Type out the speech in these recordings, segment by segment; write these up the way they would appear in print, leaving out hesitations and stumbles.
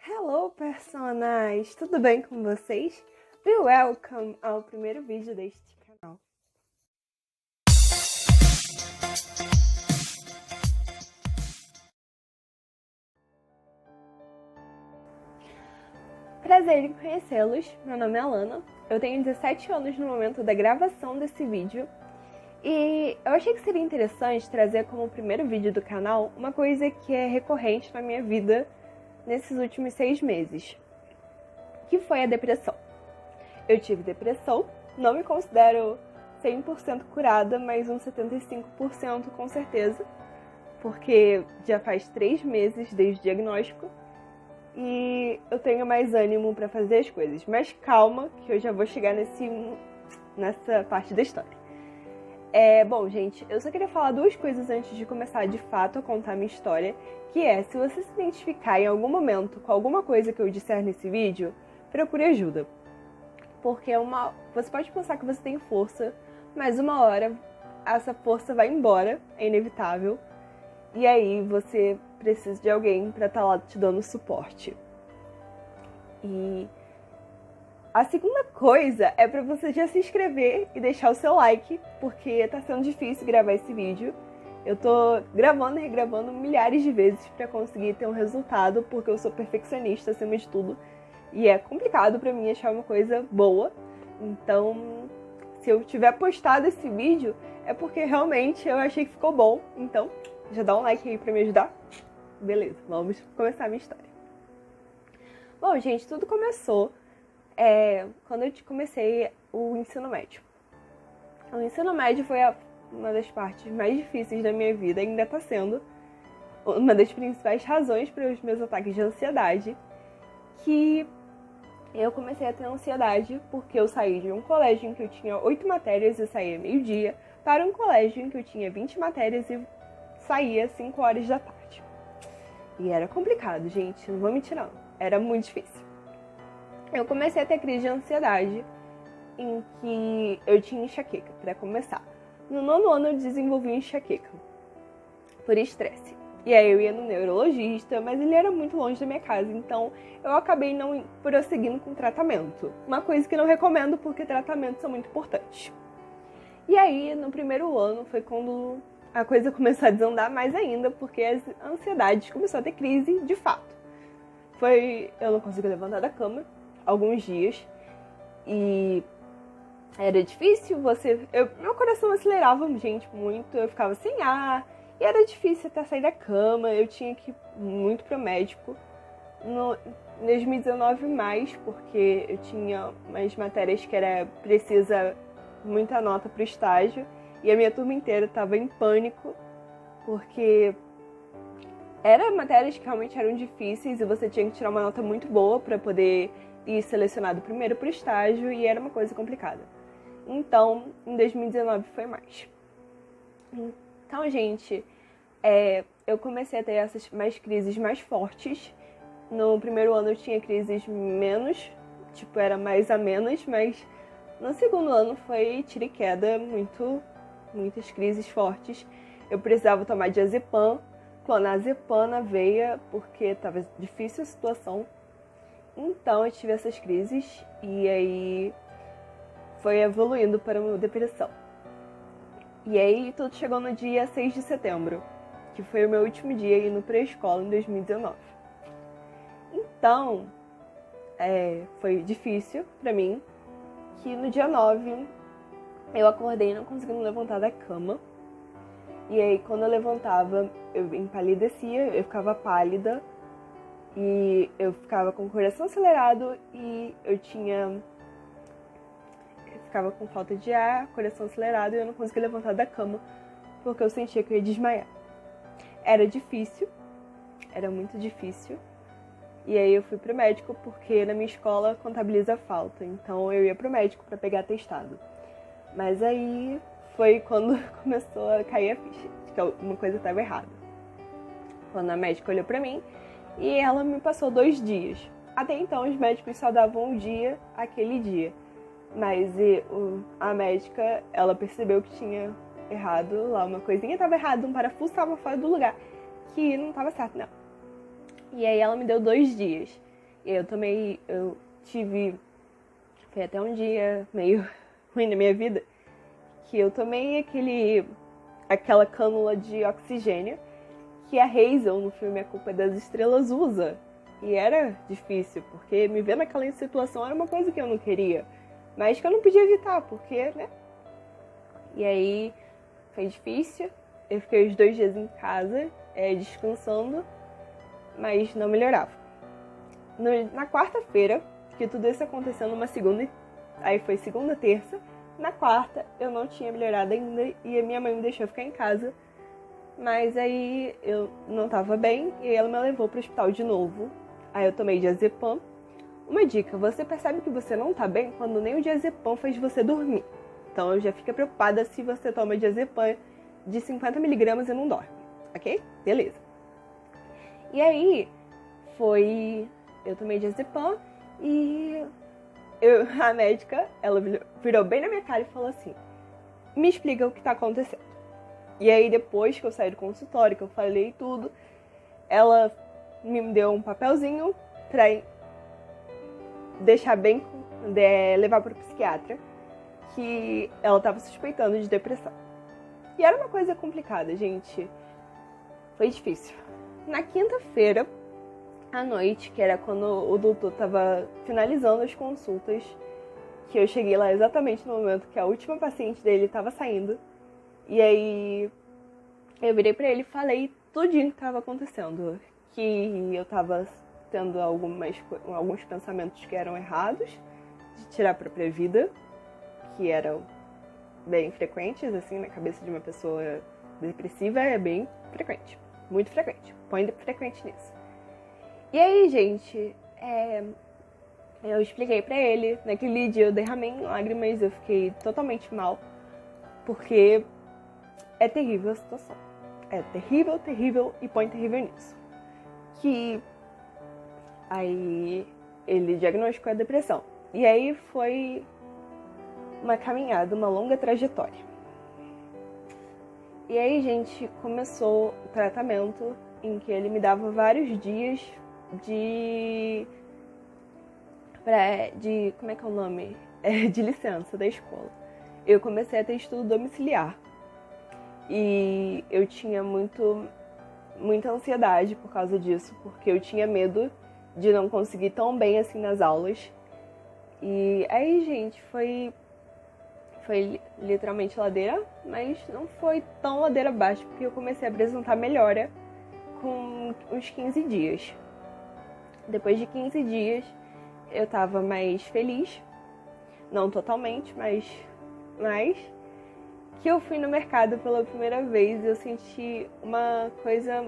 Hello, personagens! Tudo bem com vocês? Be welcome ao primeiro vídeo deste canal. Prazer em conhecê-los, meu nome é Alana, eu tenho 17 anos no momento da gravação desse vídeo e eu achei que seria interessante trazer como primeiro vídeo do canal uma coisa que é recorrente na minha vida nesses últimos 6 meses, que foi a depressão. Eu tive depressão, não me considero 100% curada, mas uns 75% com certeza, porque já faz 3 meses desde o diagnóstico e eu tenho mais ânimo para fazer as coisas. Mas calma, que eu já vou chegar nessa parte da história. Bom, gente, eu só queria falar duas coisas antes de começar de fato a contar minha história, que é, se você se identificar em algum momento com alguma coisa que eu disser nesse vídeo, procure ajuda. Porque você pode pensar que você tem força, mas uma hora essa força vai embora, é inevitável, e aí você precisa de alguém para estar lá te dando suporte. E a segunda coisa é para você já se inscrever e deixar o seu like, porque tá sendo difícil gravar esse vídeo. Eu tô gravando e regravando milhares de vezes para conseguir ter um resultado, porque eu sou perfeccionista acima de tudo. E é complicado pra mim achar uma coisa boa. Então, se eu tiver postado esse vídeo, é porque realmente eu achei que ficou bom. Então, já dá um like aí pra me ajudar. Beleza, vamos começar a minha história. Bom, gente, tudo começou quando eu comecei o ensino médio. O ensino médio foi uma das partes mais difíceis da minha vida, ainda está sendo uma das principais razões para os meus ataques de ansiedade, que eu comecei a ter ansiedade porque eu saí de um colégio em que eu tinha 8 matérias e saía meio-dia, para um colégio em que eu tinha 20 matérias e saía 5 horas da tarde. E era complicado, gente, não vou mentir não, era muito difícil. Eu comecei a ter crise de ansiedade em que eu tinha enxaqueca, para começar. No 9º ano eu desenvolvi enxaqueca por estresse. E aí eu ia no neurologista, mas ele era muito longe da minha casa, então eu acabei não prosseguindo com o tratamento. Uma coisa que não recomendo, porque tratamentos são muito importantes. E aí, no primeiro ano, foi quando a coisa começou a desandar mais ainda, porque as ansiedades começaram a ter crise de fato. Eu não conseguia levantar da cama alguns dias, e era difícil, meu coração acelerava, gente, muito, eu ficava sem ar, e era difícil até sair da cama, eu tinha que ir muito pro médico. Em 2019 mais, porque eu tinha umas matérias que era precisa muita nota pro estágio, e a minha turma inteira estava em pânico, porque eram matérias que realmente eram difíceis, e você tinha que tirar uma nota muito boa para poder ir selecionado primeiro pro estágio, e era uma coisa complicada. Então, em 2019 foi mais. Então, gente, eu comecei a ter essas crises mais fortes. No primeiro ano eu tinha crises menos, era mais a menos, mas no segundo ano foi tiro e queda, muitas crises fortes. Eu precisava tomar diazepam, clonazepam na veia, porque estava difícil a situação. Então eu tive essas crises e aí foi evoluindo para uma depressão. E aí tudo chegou no dia 6 de setembro, que foi o meu último dia indo para a escola em 2019. Então, foi difícil para mim, que no dia 9 eu acordei não conseguindo levantar da cama. E aí quando eu levantava, eu empalidecia, eu ficava pálida, e eu ficava com o coração acelerado e eu ficava com falta de ar, coração acelerado, e eu não conseguia levantar da cama porque eu sentia que eu ia desmaiar. Era difícil, era muito difícil. E aí eu fui pro médico porque na minha escola contabiliza a falta, então eu ia pro médico para pegar atestado. Mas aí foi quando começou a cair a ficha de que alguma coisa estava errada. Quando a médica olhou pra mim, e ela me passou 2 dias. Até então, os médicos só davam um dia, aquele dia. Mas a médica, ela percebeu que tinha errado lá, uma coisinha estava errada, um parafuso estava fora do lugar, que não estava certo, não. E aí ela me deu 2 dias. E eu tive, foi até um dia meio ruim na minha vida, que eu tomei aquela cânula de oxigênio que a Hazel no filme A Culpa é das Estrelas usa. E era difícil, porque me ver naquela situação era uma coisa que eu não queria, mas que eu não podia evitar, porque, né? E aí foi difícil, eu fiquei os 2 dias em casa, descansando, mas não melhorava. Na quarta-feira, que tudo isso aconteceu numa segunda, aí foi segunda, terça, na quarta eu não tinha melhorado ainda e a minha mãe me deixou ficar em casa, mas aí eu não tava bem e ela me levou pro hospital de novo. Aí eu tomei diazepam. Uma dica, você percebe que você não tá bem quando nem o diazepam faz você dormir. Então eu já fico preocupada se você toma diazepam de 50 miligramas e não dorme, ok? Beleza. E aí eu tomei diazepam e a médica, ela virou bem na minha cara e falou assim, me explica o que tá acontecendo. E aí depois que eu saí do consultório, que eu falei tudo, ela me deu um papelzinho pra deixar bem, levar pro psiquiatra, que ela tava suspeitando de depressão. E era uma coisa complicada, gente. Foi difícil. Na quinta-feira, à noite, que era quando o doutor tava finalizando as consultas, que eu cheguei lá exatamente no momento que a última paciente dele tava saindo, e aí eu virei pra ele e falei tudinho que tava acontecendo. Que eu tava tendo alguns pensamentos que eram errados, de tirar a própria vida, que eram bem frequentes, assim, na cabeça de uma pessoa depressiva, é bem frequente, muito frequente, põe frequente nisso. E aí, gente, eu expliquei pra ele, naquele dia eu derramei em lágrimas, eu fiquei totalmente mal, porque é terrível a situação, é terrível, terrível e põe terrível nisso. Que aí ele diagnosticou a depressão. E aí foi uma caminhada, uma longa trajetória. E aí, gente, começou o tratamento em que ele me dava vários dias de como é que é o nome? De licença da escola. Eu comecei a ter estudo domiciliar. E eu tinha muita ansiedade por causa disso, porque eu tinha medo de não conseguir tão bem assim nas aulas. E aí, gente, foi literalmente ladeira, mas não foi tão ladeira abaixo, porque eu comecei a apresentar melhora com uns 15 dias. Depois de 15 dias, eu tava mais feliz, não totalmente, mas que eu fui no mercado pela primeira vez e eu senti uma coisa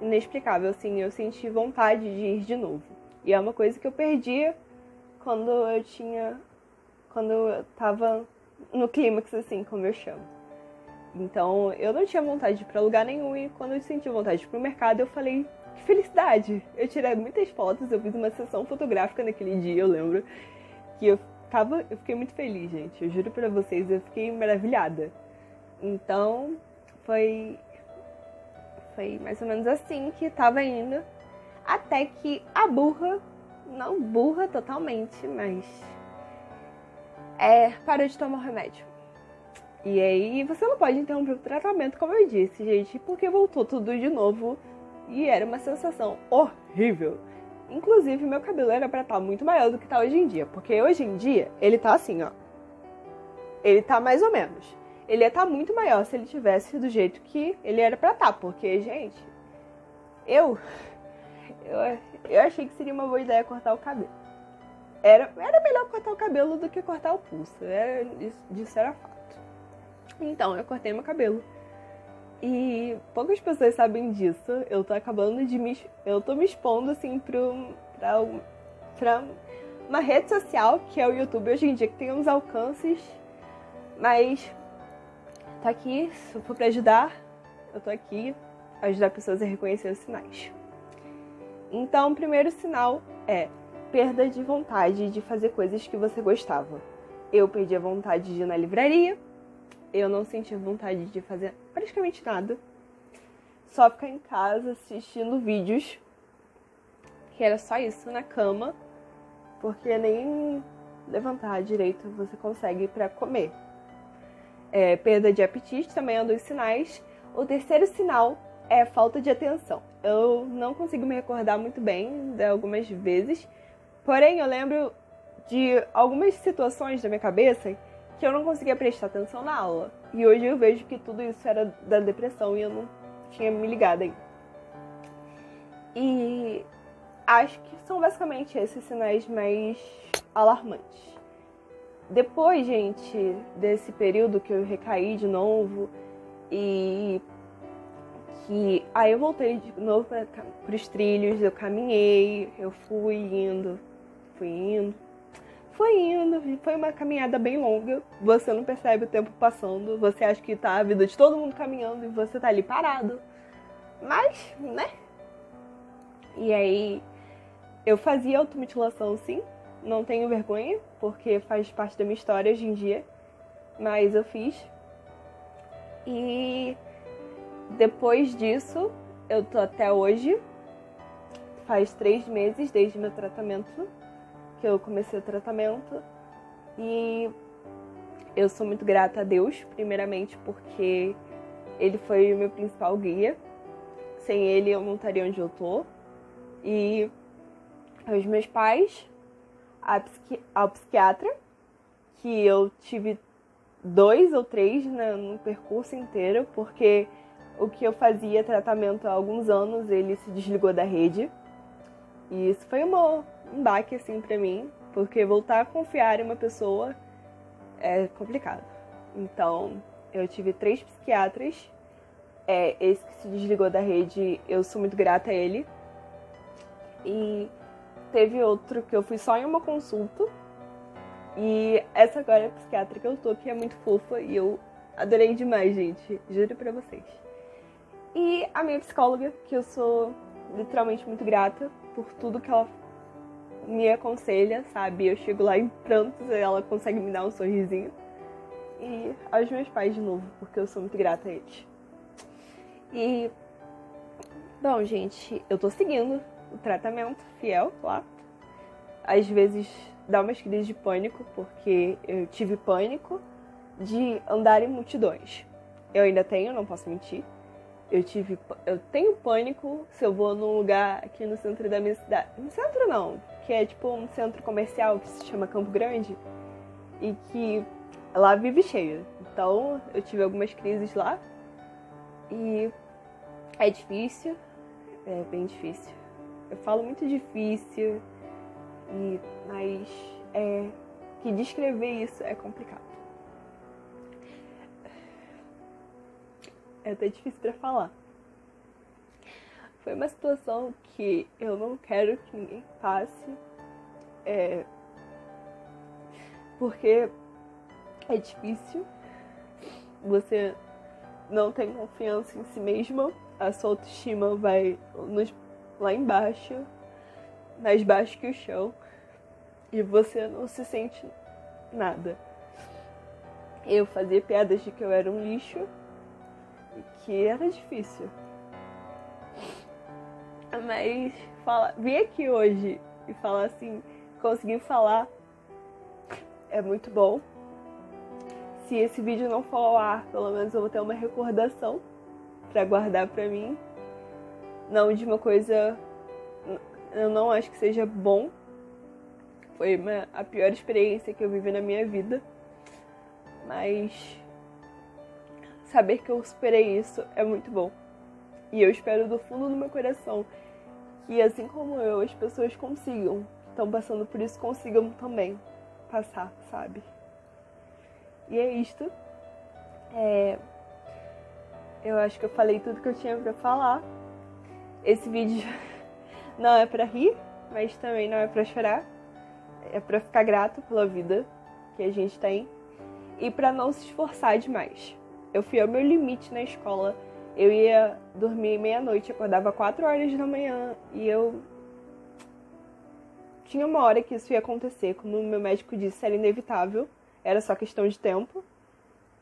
inexplicável, assim, eu senti vontade de ir de novo. E é uma coisa que eu perdia quando eu tava no clímax, assim, como eu chamo. Então, eu não tinha vontade de ir pra lugar nenhum e quando eu senti vontade de ir pro mercado, eu falei, que felicidade! Eu tirei muitas fotos, eu fiz uma sessão fotográfica naquele dia, eu lembro, que eu fiquei muito feliz, gente. Eu juro pra vocês, eu fiquei maravilhada. Então, foi mais ou menos assim que tava indo. Até que a burra, não burra totalmente, mas parou de tomar o remédio. E aí você não pode interromper o tratamento, como eu disse, gente, porque voltou tudo de novo e era uma sensação horrível. Inclusive, meu cabelo era pra estar muito maior do que tá hoje em dia, porque hoje em dia ele tá assim, ó. Ele tá mais ou menos. Ele ia estar muito maior se ele tivesse do jeito que ele era pra estar, porque, gente, eu achei que seria uma boa ideia cortar o cabelo. Era melhor cortar o cabelo do que cortar o pulso, disso era fato. Então, eu cortei meu cabelo. E poucas pessoas sabem disso. Eu tô me expondo, assim, pra uma rede social, que é o YouTube hoje em dia, que tem uns alcances, mas tá aqui, se for pra ajudar, eu tô aqui, ajudar pessoas a reconhecer os sinais. Então, o primeiro sinal é perda de vontade de fazer coisas que você gostava. Eu perdi a vontade de ir na livraria, eu não sentia vontade de fazer praticamente nada, só ficar em casa assistindo vídeos. que era só isso na cama, porque nem levantar direito você consegue para comer. Perda de apetite também é um dos sinais. O terceiro sinal é falta de atenção. Eu não consigo me recordar muito bem de algumas vezes, porém eu lembro de algumas situações da minha cabeça que eu não conseguia prestar atenção na aula. E hoje eu vejo que tudo isso era da depressão e eu não tinha me ligado ainda. E acho que são basicamente esses sinais mais alarmantes. Depois, gente, desse período que eu recaí de novo e que aí eu voltei de novo para os trilhos, eu caminhei, eu fui indo, foi uma caminhada bem longa, você não percebe o tempo passando, você acha que tá a vida de todo mundo caminhando e você tá ali parado, mas, né? E aí, eu fazia automutilação sim, não tenho vergonha, porque faz parte da minha história hoje em dia, mas eu fiz. E depois disso, eu tô até hoje, faz 3 meses desde meu tratamento, que eu comecei o tratamento, e eu sou muito grata a Deus, primeiramente porque ele foi o meu principal guia. Sem ele eu não estaria onde eu tô. E aos meus pais, ao psiquiatra, que eu tive 2 ou 3 no percurso inteiro, porque o que eu fazia tratamento há alguns anos, ele se desligou da rede. E isso foi um baque assim pra mim, porque voltar a confiar em uma pessoa é complicado. Então, eu tive 3 psiquiatras. Esse que se desligou da rede, eu sou muito grata a ele. E teve outro que eu fui só em uma consulta. E essa agora é a psiquiatra que eu tô, que é muito fofa. E eu adorei demais, gente. Juro pra vocês. E a minha psicóloga, que eu sou literalmente muito grata por tudo que ela me aconselha, sabe? Eu chego lá em prantos e ela consegue me dar um sorrisinho. E aos meus pais de novo, porque eu sou muito grata a eles. E, bom, gente, eu tô seguindo o tratamento fiel lá. Às vezes dá umas crises de pânico, porque eu tive pânico de andar em multidões. Eu ainda tenho, não posso mentir. Eu tenho pânico se eu vou num lugar aqui no centro da minha cidade. No centro não, que é tipo um centro comercial que se chama Campo Grande. E que lá vive cheio. Então eu tive algumas crises lá. E é difícil, é bem difícil. Eu falo muito difícil, mas que descrever isso é complicado. É até difícil pra falar. Foi uma situação que eu não quero que ninguém passe, porque é difícil. Você não tem confiança em si mesma, a sua autoestima vai lá embaixo, mais baixo que o chão, e você não se sente nada. Eu fazia piadas de que eu era um lixo e que era difícil. Mas vir aqui hoje e falar assim, conseguir falar, é muito bom. Se esse vídeo não for ao ar, pelo menos eu vou ter uma recordação pra guardar pra mim. Não de uma coisa, eu não acho que seja bom. Foi a pior experiência que eu vivi na minha vida. Mas saber que eu superei isso é muito bom. E eu espero do fundo do meu coração que, assim como eu, as pessoas consigam, que estão passando por isso, consigam também passar, sabe? E é isto. Eu acho que eu falei tudo que eu tinha pra falar. Esse vídeo não é pra rir, mas também não é pra chorar. É pra ficar grato pela vida que a gente tem e pra não se esforçar demais. Eu fui ao meu limite na escola. Eu ia dormir meia-noite, acordava 4 horas da manhã e eu tinha uma hora que isso ia acontecer. Como o meu médico disse, era inevitável, era só questão de tempo.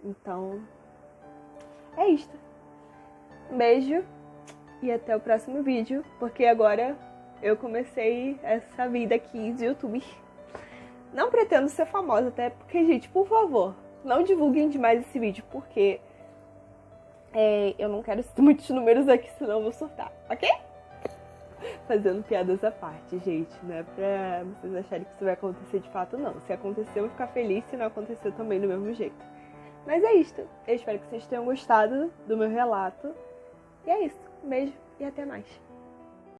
Então, é isto. Um beijo e até o próximo vídeo, porque agora eu comecei essa vida aqui de YouTube. Não pretendo ser famosa, até porque, gente, por favor, não divulguem demais esse vídeo, porque eu não quero muitos números aqui, senão eu vou surtar, ok? Fazendo piadas à parte, gente, não é pra vocês acharem que isso vai acontecer de fato, não. Se acontecer, eu vou ficar feliz, se não acontecer também do mesmo jeito. Mas é isto. Eu espero que vocês tenham gostado do meu relato. E é isso. Um beijo e até mais.